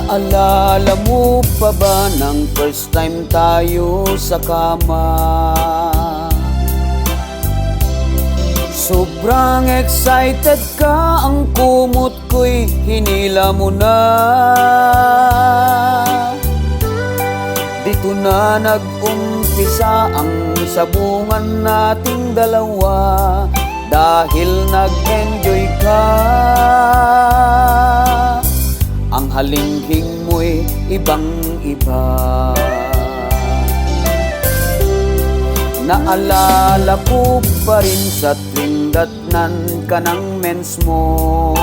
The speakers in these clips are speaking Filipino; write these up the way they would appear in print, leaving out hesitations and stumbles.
Naalala mo pa ba ng first time tayo sa kama? Sobrang excited ka, ang kumot ko'y hinila mo na. Dito na nag-umpisa ang sabungan nating dalawa, dahil nag-enjoy ka. Ang halinghing mo'y ibang-iba. Naalala ko pa rin sa tuwing datnan ka ng mens mo.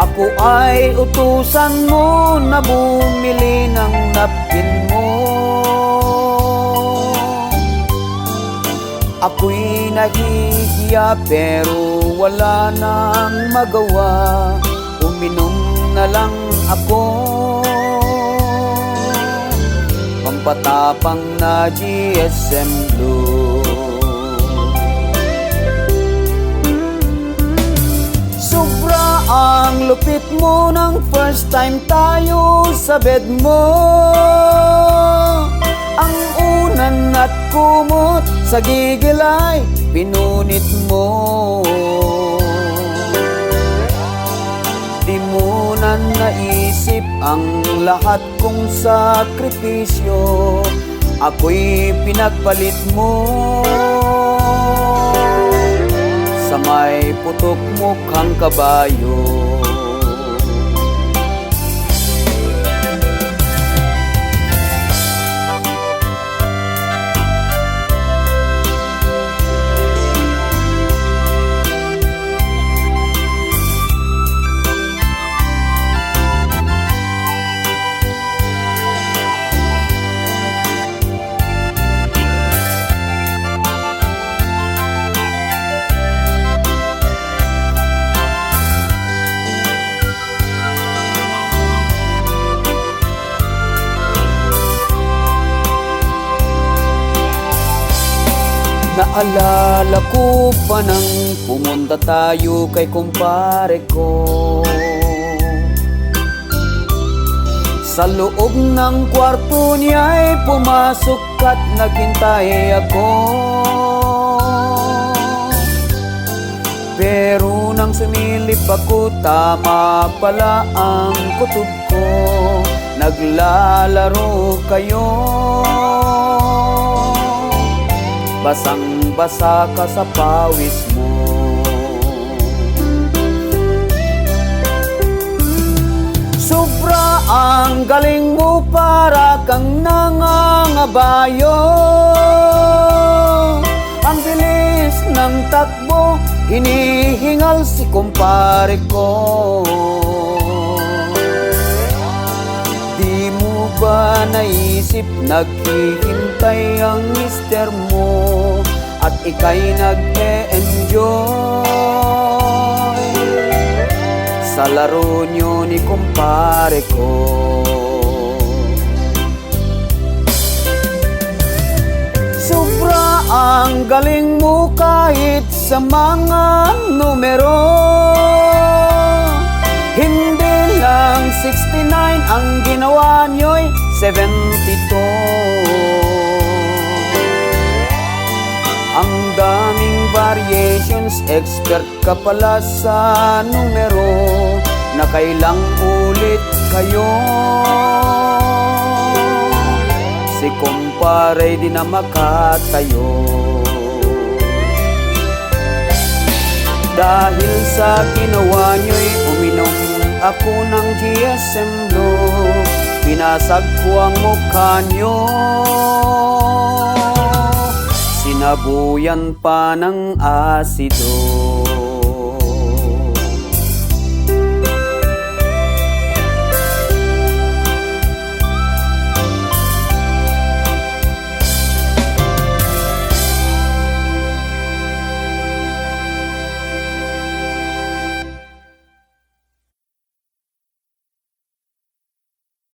Ako ay utusan mo na bumili ng napkin mo. Ako'y nahihiya pero wala nang magawa, uminom na lang ako. Pampatapang na GSM Blue. Sobra ang lupit mo ng first time tayo sa bed mo. Ang unan at kumot sa gigil ay pinunit mo. Di mo na naisip ang lahat kong sakripisyo, ako'y pinagpalit mo. Sa may putok mukhang kabayo. Naalala ko pa nang pumunta tayo kay kumpare ko. Sa loob ng kwarto niya'y pumasok at naghintay ako. Pero nang sumilip ako, tama pala ang kutob ko. Naglalaro kayo. Basang-basa ka sa pawis mo. Sobra ang galing mo, para kang nangangabayo. Ang bilis ng takbo, hinihingal si kumpare ko. Di mo ba naisip naghihintay ang mister mo at ika'y nag-e-enjoy sa laro nyo ni kumpare ko? Sobra ang galing mo kahit sa mga numero. Hindi lang 69 ang ginawa nyo'y 72. Ang daming variations, expert ka pala sa numero. Nakailang ulit kayo. Si kumpare di na makatayo. Dahil sa ginawa nyo'y uminom ako ng GSM Blue. Pinasag ko ang mukha nyo, sinabuyan pa ng asido.